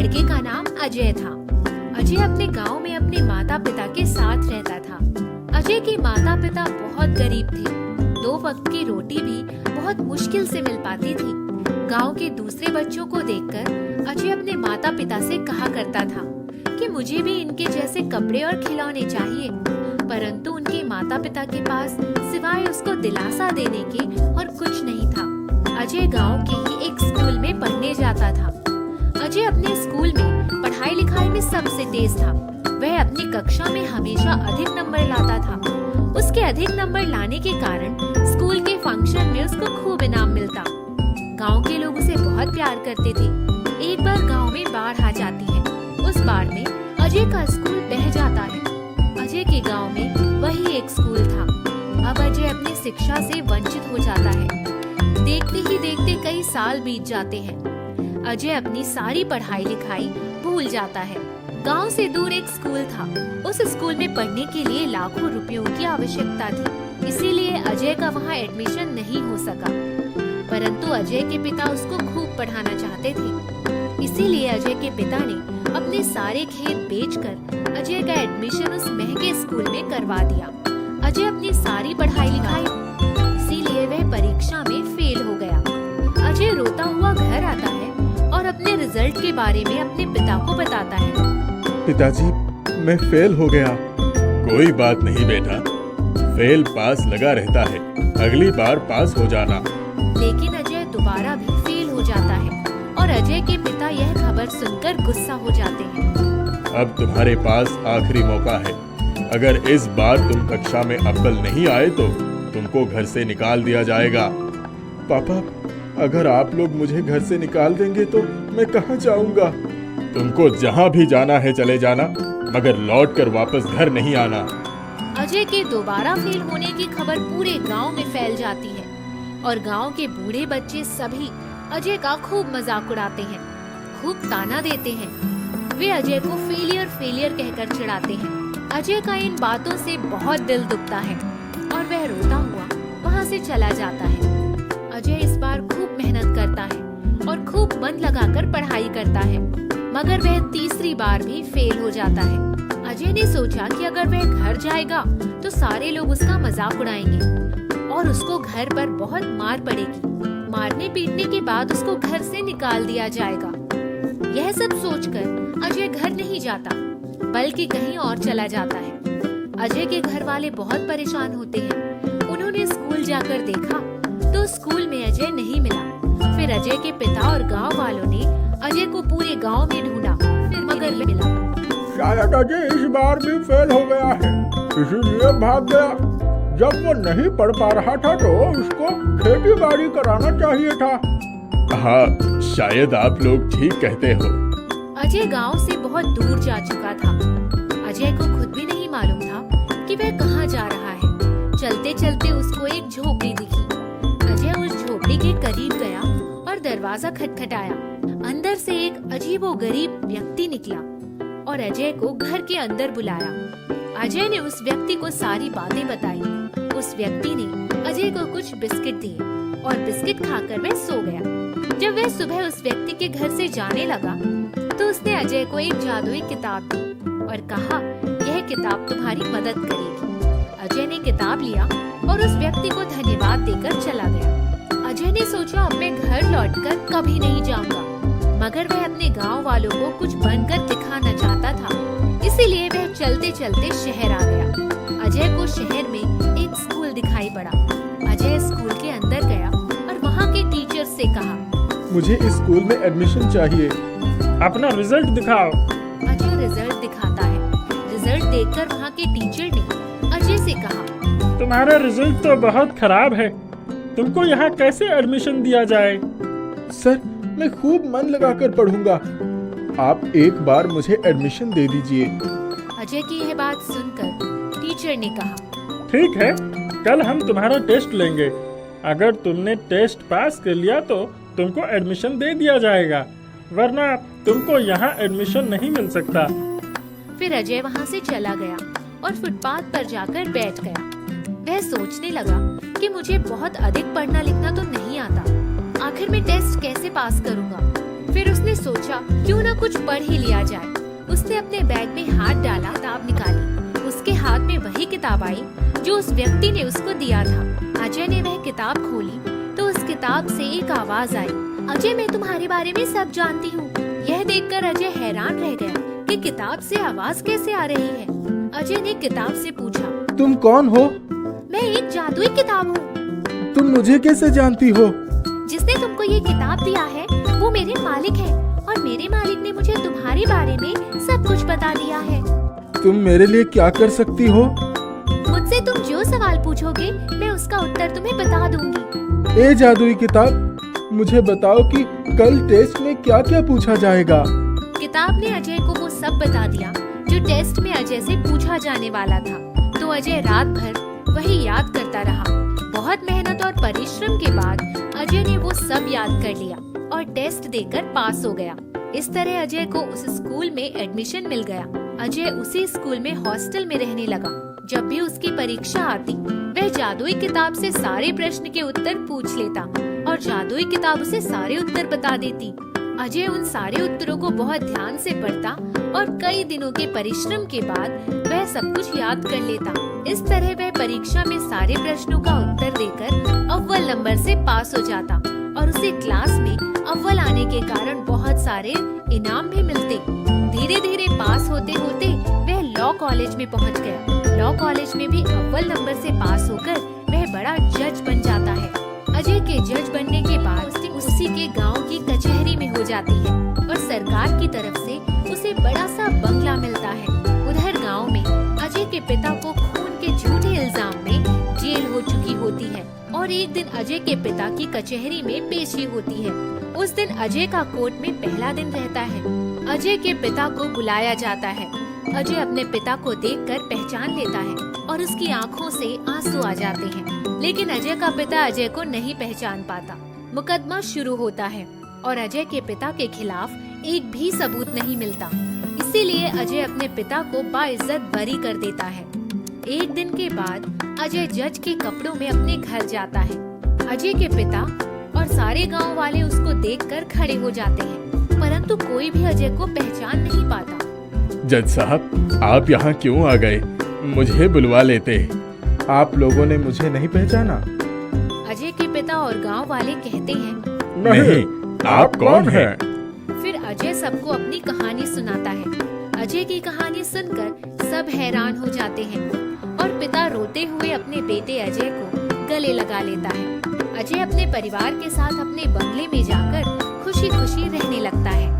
लड़के का नाम अजय था। अजय अपने गांव में अपने माता पिता के साथ रहता था। अजय के माता पिता बहुत गरीब थे। 2 वक्त की रोटी भी बहुत मुश्किल से मिल पाती थी। गांव के दूसरे बच्चों को देखकर अजय अपने माता पिता से कहा करता था कि मुझे भी इनके जैसे कपड़े और खिलौने चाहिए, परंतु उनके माता पिता के पास सिवाय उसको दिलासा देने के और कुछ नहीं था। अजय गांव के ही एक स्कूल में पढ़ने जाता था। अजय अपने स्कूल में पढ़ाई लिखाई में सबसे तेज था। वह अपनी कक्षा में हमेशा अधिक नंबर लाता था। उसके अधिक नंबर लाने के कारण स्कूल के फंक्शन में उसको खूब इनाम मिलता। गांव के लोग उसे बहुत प्यार करते थे। एक बार गांव में बाढ़ आ जाती है। उस बाढ़ में अजय का स्कूल बह जाता है। अजय के गांव में वही एक स्कूल था। अब अजय अपनी शिक्षा से वंचित हो जाता है। देखते ही देखते कई साल बीत जाते हैं। अजय अपनी सारी पढ़ाई लिखाई भूल जाता है। गांव से दूर एक स्कूल था। उस स्कूल में पढ़ने के लिए लाखों रुपयों की आवश्यकता थी, इसीलिए अजय का वहां एडमिशन नहीं हो सका। परंतु अजय के पिता उसको खूब पढ़ाना चाहते थे, इसीलिए अजय के पिता ने अपने सारे खेत बेचकर अजय का एडमिशन उस महंगे स्कूल में करवा दिया। अजय अपनी सारी पढ़ाई लिखाई, इसीलिए वह परीक्षा में फेल हो गया। अजय रोता हुआ घर आता है और अपने रिजल्ट के बारे में अपने पिता को बताता है। पिताजी, मैं फेल हो गया। कोई बात नहीं बेटा, फेल पास लगा रहता है, अगली बार पास हो जाना। लेकिन अजय दोबारा भी फेल हो जाता है और अजय के पिता यह खबर सुनकर गुस्सा हो जाते हैं। अब तुम्हारे पास आखिरी मौका है। अगर इस बार तुम कक्षा में अव्वल नहीं आए तो तुमको घर से निकाल दिया जाएगा। पापा, अगर आप लोग मुझे घर से निकाल देंगे तो मैं कहाँ जाऊंगा? तुमको जहाँ भी जाना है चले जाना, मगर लौटकर वापस घर नहीं आना। अजय के दोबारा फेल होने की खबर पूरे गांव में फैल जाती है और गांव के बूढ़े बच्चे सभी अजय का खूब मजाक उड़ाते हैं, खूब ताना देते हैं। वे अजय को फेलियर कहकर चिढ़ाते हैं। अजय का इन बातों से बहुत दिल दुखता है और वह रोता हुआ वहाँ से चला जाता है। अजय इस बार खूब मेहनत करता है और खूब मन लगाकर पढ़ाई करता है, मगर वह तीसरी बार भी फेल हो जाता है। अजय ने सोचा कि अगर वह घर जाएगा तो सारे लोग उसका मजाक उड़ाएंगे और उसको घर पर बहुत मार पड़ेगी। मारने पीटने के बाद उसको घर से निकाल दिया जाएगा। यह सब सोचकर अजय घर नहीं जाता, बल्कि कहीं और चला जाता है। अजय के घर वाले बहुत परेशान होते हैं। उन्होंने स्कूल जाकर देखा तो स्कूल में अजय नहीं मिला। फिर अजय के पिता और गांव वालों ने अजय को पूरे गांव में ढूंढा, फिर मगर मिला। शायद अजय इस बार भी फेल हो गया है, इसीलिए भाग गया। जब वो नहीं पढ़ पा रहा था तो उसको खेती बाड़ी कराना चाहिए था। हाँ, शायद आप लोग ठीक कहते हो। अजय गांव से बहुत दूर जा चुका था। अजय को खुद भी नहीं मालूम था कि वह कहाँ जा रहा है। चलते चलते उसको एक झोपड़ी दिखी। अजय उस झोपड़ी के करीब गया और दरवाजा खटखटाया। अंदर से एक अजीबोगरीब व्यक्ति निकला और अजय को घर के अंदर बुलाया। अजय ने उस व्यक्ति को सारी बातें बताई। उस व्यक्ति ने अजय को कुछ बिस्किट दिए और बिस्किट खाकर वह सो गया। जब वह सुबह उस व्यक्ति के घर से जाने लगा तो उसने अजय को एक जादुई किताब दी और कहा, यह किताब तुम्हारी मदद करेगी। अजय ने किताब लिया और उस व्यक्ति को धन्यवाद देकर चला गया। अजय ने सोचा अब मैं घर लौटकर कभी नहीं जाऊंगा, मगर वह अपने गांव वालों को कुछ बनकर दिखाना चाहता था, इसीलिए वह चलते चलते शहर आ गया। अजय को शहर में एक स्कूल दिखाई पड़ा। अजय स्कूल के अंदर गया और वहाँ के टीचर से कहा, मुझे इस स्कूल में एडमिशन चाहिए। अपना रिजल्ट दिखाओ। अजय रिजल्ट दिखाता है। रिजल्ट देखकर वहाँ के टीचर ने अजय से कहा, तुम्हारा रिजल्ट तो बहुत खराब है, तुमको यहाँ कैसे एडमिशन दिया जाए? सर, मैं खूब मन लगाकर पढ़ूंगा। आप एक बार मुझे एडमिशन दे दीजिए। अजय की यह बात सुनकर टीचर ने कहा, ठीक है, कल हम तुम्हारा टेस्ट लेंगे। अगर तुमने टेस्ट पास कर लिया तो तुमको एडमिशन दे दिया जाएगा, वरना तुमको यहाँ एडमिशन नहीं मिल सकता। फिर अजय वहाँ से चला गया और फुटपाथ पर जाकर बैठ गया। वह सोचने लगा कि मुझे बहुत अधिक पढ़ना लिखना तो नहीं आता, आखिर मैं टेस्ट कैसे पास करूँगा। फिर उसने सोचा क्यों ना कुछ पढ़ ही लिया जाए। उसने अपने बैग में हाथ डाला, किताब निकाली। उसके हाथ में वही किताब आई जो उस व्यक्ति ने उसको दिया था। अजय ने वह किताब खोली तो उस किताब से एक आवाज आई, अजय मैं तुम्हारे बारे में सब जानती हूँ। यह देखकर अजय हैरान रह गया कि किताब से आवाज कैसे आ रही है। अजय ने किताब से पूछा, तुम कौन हो? मैं एक जादुई किताब हूँ। तुम मुझे कैसे जानती हो? जिसने तुमको ये किताब दिया है वो मेरे मालिक है और मेरे मालिक ने मुझे तुम्हारे बारे में सब कुछ बता दिया है। तुम मेरे लिए क्या कर सकती हो? मुझसे तुम जो सवाल पूछोगे मैं उसका उत्तर तुम्हें बता दूंगी। ए जादुई किताब, मुझे बताओ कि कल टेस्ट में क्या क्या पूछा जाएगा? किताब ने अजय को वो सब बता दिया जो टेस्ट में अजय से पूछा जाने वाला था। तो अजय रात भर वही याद करता रहा। बहुत मेहनत और परिश्रम के बाद अजय ने वो सब याद कर लिया और टेस्ट देकर पास हो गया। इस तरह अजय को उस स्कूल में एडमिशन मिल गया। अजय उसी स्कूल में हॉस्टल में रहने लगा। जब भी उसकी परीक्षा आती वह जादुई किताब से सारे प्रश्न के उत्तर पूछ लेता और जादुई किताब उसे सारे उत्तर बता देती। अजय उन सारे उत्तरों को बहुत ध्यान से पढ़ता और कई दिनों के परिश्रम के बाद वह सब कुछ याद कर लेता। इस तरह वह परीक्षा में सारे प्रश्नों का उत्तर देकर अव्वल नंबर से पास हो जाता और उसे क्लास में अव्वल आने के कारण बहुत सारे इनाम भी मिलते। धीरे धीरे पास होते होते वह लॉ कॉलेज में पहुंच गया। लॉ कॉलेज में भी अव्वल नंबर से पास होकर वह बड़ा जज बन जाता है। अजय के जज बनने के बाद उसी के गांव की कचहरी में हो जाती है और सरकार की तरफ से उसे बड़ा सा बंगला मिलता है। उधर गांव में अजय के पिता को खून के झूठे इल्जाम में जेल हो चुकी होती है और एक दिन अजय के पिता की कचहरी में पेशी होती है। उस दिन अजय का कोर्ट में पहला दिन रहता है। अजय के पिता को बुलाया जाता है। अजय अपने पिता को देखकर पहचान लेता है और उसकी आंखों से आंसू आ जाते हैं। लेकिन अजय का पिता अजय को नहीं पहचान पाता। मुकदमा शुरू होता है और अजय के पिता के खिलाफ एक भी सबूत नहीं मिलता। इसीलिए अजय अपने पिता को बाइज्जत बरी कर देता है। एक दिन के बाद अजय जज के कपड़ों में अपने घर जाता है। अजय के पिता और सारे गांव वाले उसको देखकर खड़े हो जाते हैं, परंतु कोई भी अजय को पहचान नहीं पाता। जज साहब, आप यहाँ क्यों आ गए? मुझे बुलवा लेते। आप लोगों ने मुझे नहीं पहचाना? अजय के पिता और गांव वाले कहते हैं, नहीं, आप कौन हैं? फिर अजय सबको अपनी कहानी सुनाता है। अजय की कहानी सुनकर सब हैरान हो जाते हैं और पिता रोते हुए अपने बेटे अजय को गले लगा लेता है। अजय अपने परिवार के साथ अपने बंगले में जाकर खुशी खुशी रहने लगता है।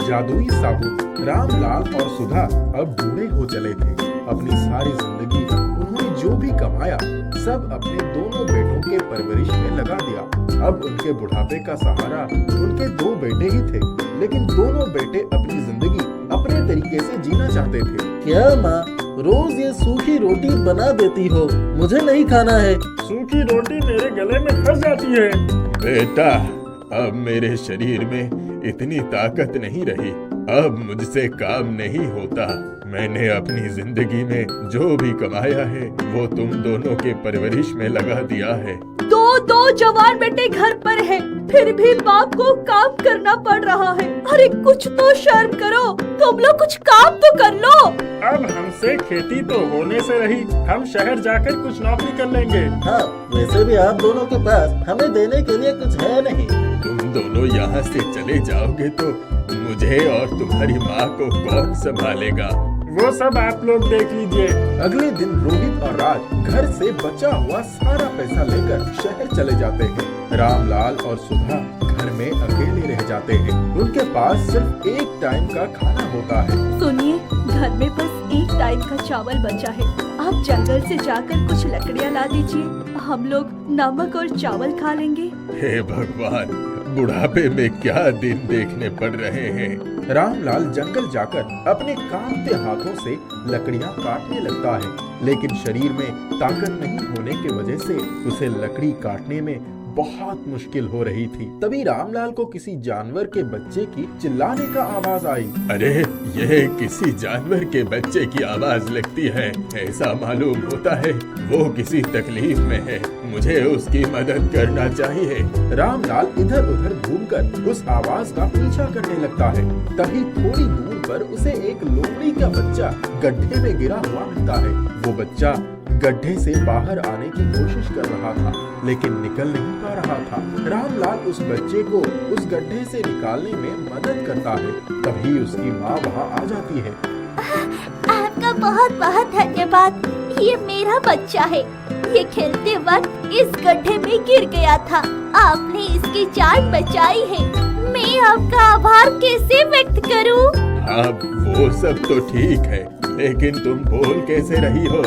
जादुई साहू रामलाल और सुधा अब बूढ़े हो चले थे। अपनी सारी जिंदगी उन्होंने जो भी कमाया सब अपने दोनों बेटों के परवरिश में लगा दिया। अब उनके बुढ़ापे का सहारा उनके दो बेटे ही थे, लेकिन दोनों बेटे अपनी जिंदगी अपने तरीके से जीना चाहते थे। क्या माँ, रोज ये सूखी रोटी बना देती हो? मुझे नहीं खाना है। सूखी रोटी मेरे गले में फंस जाती है। बेटा, अब मेरे शरीर में इतनी ताकत नहीं रही। अब मुझसे काम नहीं होता। मैंने अपनी जिंदगी में जो भी कमाया है वो तुम दोनों के परवरिश में लगा दिया है। दो जवान बेटे घर पर हैं, फिर भी बाप को काम करना पड़ रहा है। अरे कुछ तो शर्म करो, तुम लोग कुछ काम तो कर लो। अब हमसे खेती तो होने से रही, हम शहर जाकर कुछ नौकरी कर लेंगे। हाँ, वैसे भी आप दोनों के पास हमें देने के लिए कुछ है नहीं। तुम दोनों यहाँ से चले जाओगे तो मुझे और तुम्हारी माँ को कौन संभालेगा? वो सब आप लोग देख लीजिए। अगले दिन रोहित और राज घर से बचा हुआ सारा पैसा लेकर शहर चले जाते हैं। रामलाल और सुधा घर में अकेले रह जाते हैं। उनके पास सिर्फ एक टाइम का खाना होता है। सुनिए, घर में बस एक टाइम का चावल बचा है। आप जंगल से जाकर कुछ लकड़ियाँ ला दीजिए, हम लोग नमक और चावल खा लेंगे। हे भगवान, बुढ़ापे में क्या दिन देखने पड़ रहे हैं। रामलाल जंगल जाकर अपने कांपते हाथों से लकड़ियां काटने लगता है, लेकिन शरीर में ताकत नहीं होने की वजह से उसे लकड़ी काटने में बहुत मुश्किल हो रही थी। तभी रामलाल को किसी जानवर के बच्चे की चिल्लाने का आवाज आई। अरे, यह किसी जानवर के बच्चे की आवाज लगती है। ऐसा मालूम होता है वो किसी तकलीफ में है। मुझे उसकी मदद करना चाहिए। रामलाल इधर उधर घूमकर उस आवाज का पीछा करने लगता है। तभी थोड़ी दूर पर उसे एक लोमड़ी का बच्चा गड्ढे में गिरा हुआ मिलता है। वो बच्चा गड्ढे से बाहर आने की कोशिश कर रहा था, लेकिन निकल नहीं पा रहा था। रामलाल उस बच्चे को उस गड्ढे से निकालने में मदद करता है। तभी उसकी माँ वहाँ आ जाती है। आपका बहुत बहुत धन्यवाद। ये मेरा बच्चा है। ये खेलते वक्त इस गड्ढे में गिर गया था। आपने इसकी जान बचाई है। मैं आपका आभार कैसे व्यक्त करूं? अब वो सब तो ठीक है, लेकिन तुम बोल कैसे रही हो?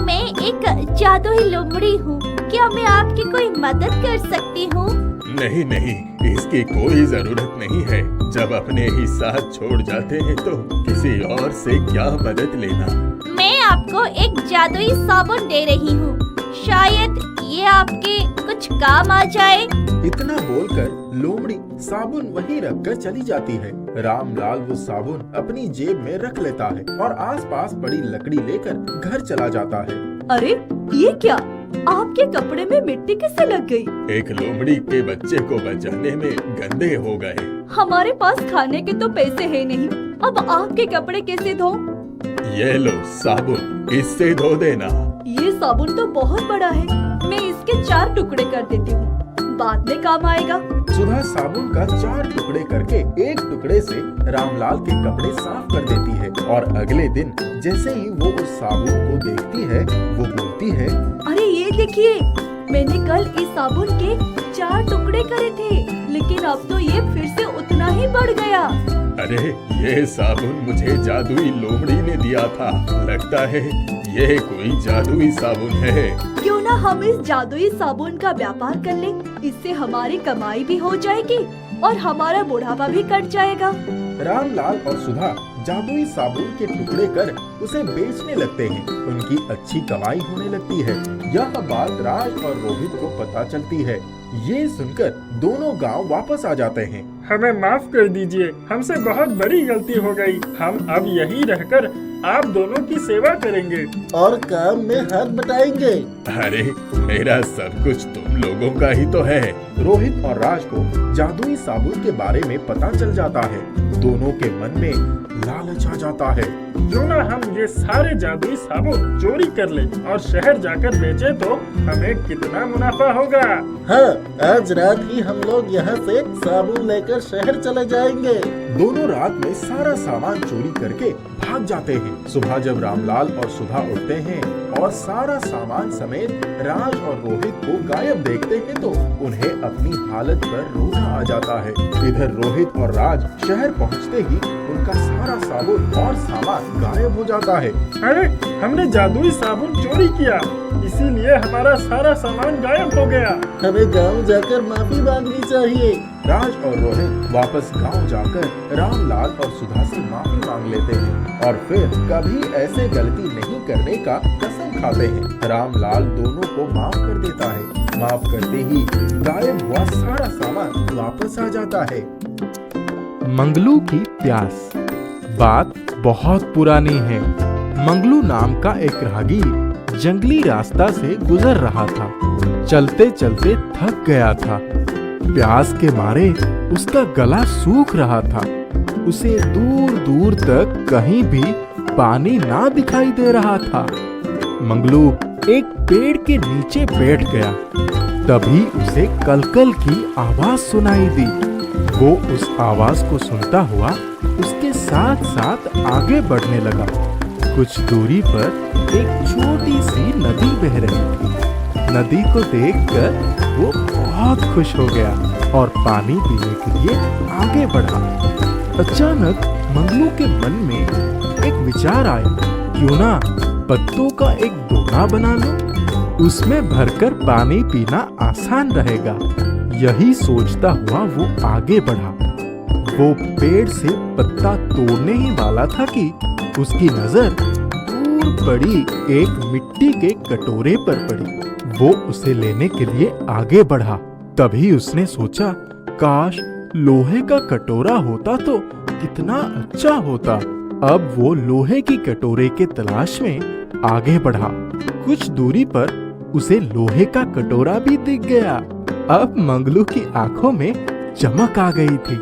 मैं एक जादुई लोमड़ी हूँ। क्या मैं आपकी कोई मदद कर सकती हूँ? नहीं नहीं, इसकी कोई जरूरत नहीं है। जब अपने ही साथ छोड़ जाते हैं तो किसी और से क्या मदद लेना। मैं आपको एक जादुई साबुन दे रही हूँ। शायद ये आपके कुछ काम आ जाए। इतना बोलकर लोमड़ी साबुन वहीं रखकर चली जाती है। रामलाल वो साबुन अपनी जेब में रख लेता है और आसपास बड़ी लकड़ी लेकर घर चला जाता है। अरे ये क्या? आपके कपड़े में मिट्टी कैसे लग गई? एक लोमड़ी के बच्चे को बचाने में गंदे हो गए। हमारे पास खाने के तो पैसे है नहीं। अब आपके कपड़े कैसे धो? ये लो साबुन, इससे धो देना। ये साबुन तो बहुत बड़ा है। मैं इसके 4 टुकड़े कर देती हूँ, बाद में काम आएगा। सुधा साबुन का 4 टुकड़े करके एक टुकड़े से रामलाल के कपड़े साफ कर देती है। और अगले दिन जैसे ही वो उस साबुन को देखती है, वो बोलती है, अरे ये देखिए, मैंने कल इस साबुन के 4 टुकड़े करे थे, लेकिन अब तो ये फिर से उतना ही बढ़ गया। अरे ये साबुन मुझे जादुई लोमड़ी ने दिया था। लगता है ये कोई जादुई साबुन है। क्यों ना हम इस जादुई साबुन का व्यापार कर लें? इससे हमारी कमाई भी हो जाएगी और हमारा बुढ़ापा भी कट जाएगा। रामलाल और सुधा जादुई साबुन के टुकड़े कर उसे बेचने लगते हैं। उनकी अच्छी कमाई होने लगती है। यह बात राज और रोहित को पता चलती है। ये सुनकर दोनों गांव वापस आ जाते हैं। हमें माफ कर दीजिए, हमसे बहुत बड़ी गलती हो गई। हम अब यहीं रहकर आप दोनों की सेवा करेंगे और काम में हाथ बटाएंगे। अरे मेरा सब कुछ तुम लोगों का ही तो है। रोहित और राज को जादुई साबुन के बारे में पता चल जाता है। दोनों के मन में लालच आ जाता है। क्यों ना हम ये सारे जादुई साबुन चोरी कर लें और शहर जाकर बेचें तो हमें कितना मुनाफा होगा। हाँ, आज रात ही हम लोग यहाँ से साबुन लेकर शहर चले जाएंगे। दोनों रात में सारा सामान चोरी करके भाग जाते हैं। सुबह जब रामलाल और सुधा उठते हैं और सारा सामान समेत राज और रोहित को गायब देखते हैं तो उन्हें अपनी हालत पर रोना आ जाता है। इधर रोहित और राज शहर पहुंचते ही उनका सारा साबुन और सामान गायब हो जाता है। अरे हमने जादुई साबुन चोरी किया, इसीलिए हमारा सारा सामान गायब हो गया। हमें गांव जाकर माफी मांगनी चाहिए। राज और रोहित वापस गांव जाकर रामलाल और सुधा से माफी मांग लेते हैं और फिर कभी ऐसे गलती नहीं करने का कसम खाते हैं। रामलाल दोनों को माफ कर देता है। माफ करते ही गायब हुआ सारा सामान वापस आ जाता है। मंगलू की प्यास। बात बहुत पुरानी है। मंगलू नाम का एक राहगीर जंगली रास्ता से गुजर रहा था। चलते चलते थक गया था। प्यास के मारे उसका गला सूख रहा था। उसे दूर दूर तक कहीं भी पानी ना दिखाई दे रहा था। मंगलू एक पेड़ के नीचे बैठ गया। तभी उसे कलकल की आवाज सुनाई दी। वो उस आवाज को सुनता हुआ उसके साथ साथ आगे बढ़ने लगा। कुछ दूरी पर एक छोटी सी नदी बह रही थी। नदी को देखकर वो बहुत खुश हो गया और पानी पीने के लिए आगे बढ़ा। अचानक मंगलू के मन में एक विचार आया, क्यों ना पत्तों का एक दोना बना लो, उसमें भरकर पानी पीना आसान रहेगा। यही सोचता हुआ वो आगे बढ़ा। वो पेड़ से पत्ता तोड़ने ही वाला था कि उसकी नजर दूर पड़ी एक मिट्टी के कटोरे पर पड़ी। वो उसे लेने के लिए आगे बढ़ा। तभी उसने सोचा, काश लोहे का कटोरा होता तो कितना अच्छा होता। अब वो लोहे की कटोरे के तलाश में आगे बढ़ा। कुछ दूरी पर उसे लोहे का कटोरा भी दिख गया। अब मंगलू की आंखों में चमक आ गई थी।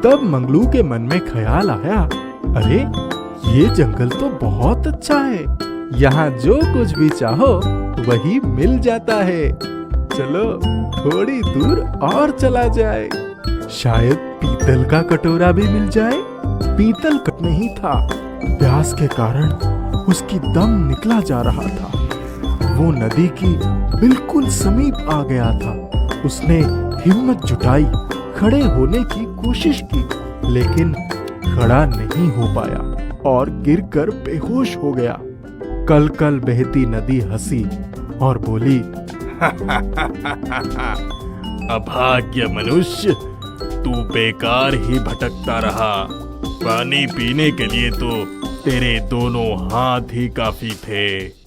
तब मंगलू के मन में ख्याल आया, अरे ये जंगल तो बहुत अच्छा है, यहाँ जो कुछ भी चाहो वही मिल जाता है। चलो थोड़ी दूर और चला जाए, शायद पीतल का कटोरा भी मिल जाए। पीतल कट नहीं था, प्यास के कारण उसकी दम निकला जा रहा था। वो नदी की बिल्कुल समीप आ गया था। उसने हिम्मत जुटाई, खड़े होने की कोशिश की, लेकिन खड़ा नहीं हो पाया और गिरकर बेहोश हो गया। कल कल बहती नदी हंसी और बोली, अभाग्य मनुष्य, तू बेकार ही भटकता रहा। पानी पीने के लिए तो तेरे दोनों हाथ ही काफी थे।